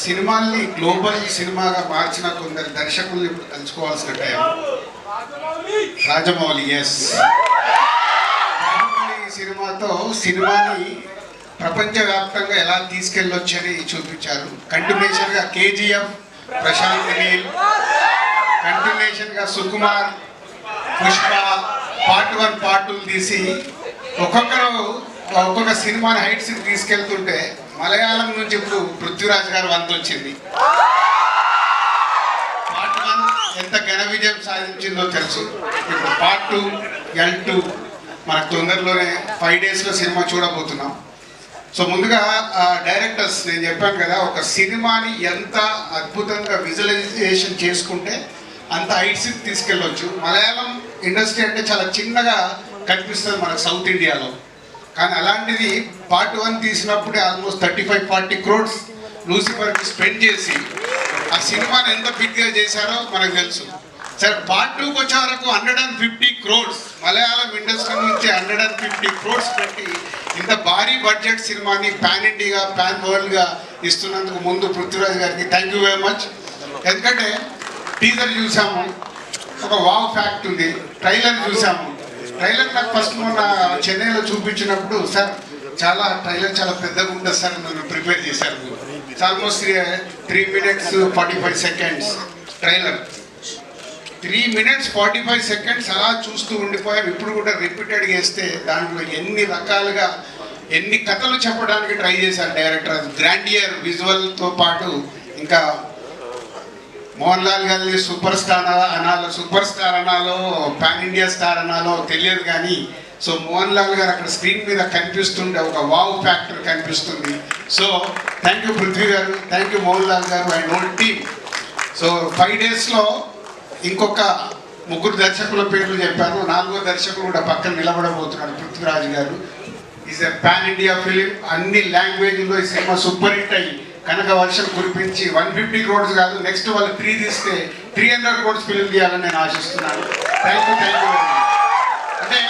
సినిమాల్ని గ్లోబల్ సినిమాగా మార్చిన కొందరు దర్శకుల్ని ఇప్పుడు తలుచుకోవాల్సిన టైం. రాజమౌళి. ఎస్, రాజమౌళి సినిమాతో సినిమాని ప్రపంచవ్యాప్తంగా ఎలా తీసుకెళ్ళొచ్చని చూపించారు. కంటిన్యూషన్గా కేజీఎఫ్, ప్రశాంత్ నీల్, కంటిన్యూషన్గా సుకుమార్, పుష్ప పార్ట్ 1 పార్ట్ 2 తీసి ఒక్కొక్క సినిమాని హైట్స్ తీసుకెళ్తుంటే మలయాళం నుంచి ఇప్పుడు పృథ్వీరాజ్ గారు వంతు వచ్చింది. పార్ట్ 1 ఎంత ఘన విజయం సాధించిందో తెలుసు. ఇప్పుడు పార్ట్ 2 L2 మనకు తొందరలోనే 5 డేస్లో సినిమా చూడబోతున్నాం. సో ముందుగా డైరెక్టర్స్, నేను చెప్పాను కదా, ఒక సినిమాని ఎంత అద్భుతంగా విజువలైజేషన్ చేసుకుంటే అంత హైట్స్కి తీసుకెళ్ళొచ్చు. మలయాళం ఇండస్ట్రీ అంటే చాలా చిన్నగా కనిపిస్తుంది మనకు సౌత్ ఇండియాలో, కానీ అలాంటిది పార్ట్ 1 తీసినప్పుడే ఆల్మోస్ట్ 35-40 crores లూసిఫర్కి స్పెండ్ చేసి ఆ సినిమాని ఎంత బిగ్గా చేశారో మనకు తెలుసు. సరే, పార్ట్ 2కి వచ్చే వరకు 150 crores మలయాళం ఇండస్ట్రీ నుంచి 150 crores పెట్టి ఇంత భారీ బడ్జెట్ సినిమాని పాన్ ఇండియాగా, పాన్ వరల్డ్గా ఇస్తున్నందుకు ముందు పృథ్వీరాజ్ గారికి థ్యాంక్ యూ వెరీ మచ్. ఎందుకంటే టీజర్ చూసాము, ఒక వావ్ ఫ్యాక్ట్ ఉంది. ట్రైలర్ చూసాము. ట్రైలర్ నాకు ఫస్ట్ మొన్న చెన్నైలో చూపించినప్పుడు, సార్ ట్రైలర్ చాలా పెద్దగా ఉంటుంది సార్, నన్ను ప్రిపేర్ చేశారు. Almost 3 minutes 45 seconds trailer. 3 minutes 45 seconds అలా చూస్తూ ఉండిపోయాం. ఇప్పుడు కూడా రిపీటెడ్ చేస్తే దాంట్లో ఎన్ని రకాలుగా ఎన్ని కథలు చెప్పడానికి ట్రై చేశారు డైరెక్టర్. గ్రాండియర్ విజువల్తో పాటు ఇంకా మోహన్ లాల్ గారిని సూపర్ స్టార్ అనాలో పాన్ ఇండియా స్టార్ అనాలో తెలియదు కానీ, సో మోహన్ లాల్ గారు అక్కడ స్క్రీన్ మీద కనిపిస్తుంటే ఒక వావ్ ఫ్యాక్టర్ కనిపిస్తుంది. సో థ్యాంక్ యూ పృథ్వీ గారు, థ్యాంక్ యూ మోహన్ లాల్ గారు అండ్ హోల్ టీమ్. సో 5 డేస్లో ఇంకొక 3 దర్శకుల పేర్లు చెప్పాను. 4వ దర్శకులు కూడా పక్కన నిలబడబోతున్నాడు పృథ్వీరాజ్ గారు. Is a pan India film. అన్ని లాంగ్వేజ్లో ఈ సినిమా సూపర్ హిట్ అయ్యి కనుక వర్షం కురిపించి 150 crores కాదు, నెక్స్ట్ వాళ్ళు 3 తీస్తే 300 crores ఫిలిం తీయాలని నేను ఆశిస్తున్నాను. Thank you very much. అంటే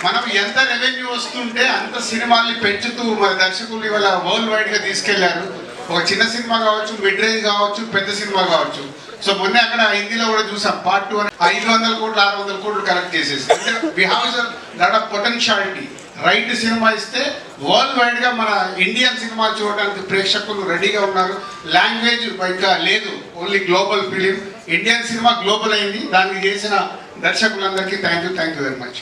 మనం ఎంత రెవెన్యూ వస్తుంటే అంత సినిమాల్ని పెంచుతూ మన దర్శకులు ఇవాళ వరల్డ్ వైడ్గా తీసుకెళ్లారు. ఒక చిన్న సినిమా కావచ్చు, మిడ్ రేంజ్ కావచ్చు, పెద్ద సినిమా కావచ్చు. సో మొన్న అక్కడ హిందీలో కూడా చూసాం, పార్ట్ 2 500 crores 600 crores కలెక్ట్ చేసేసి. అంటే we have lot of potentiality. Right cinema ఇస్తే వరల్డ్ వైడ్గా మన ఇండియన్ సినిమా చూడడానికి ప్రేక్షకులు రెడీగా ఉన్నారు. లాంగ్వేజ్ ఇంకా లేదు, only global film. Indian cinema global అయింది. దానికి చేసిన దర్శకులందరికీ థ్యాంక్ యూ వెరీ మచ్.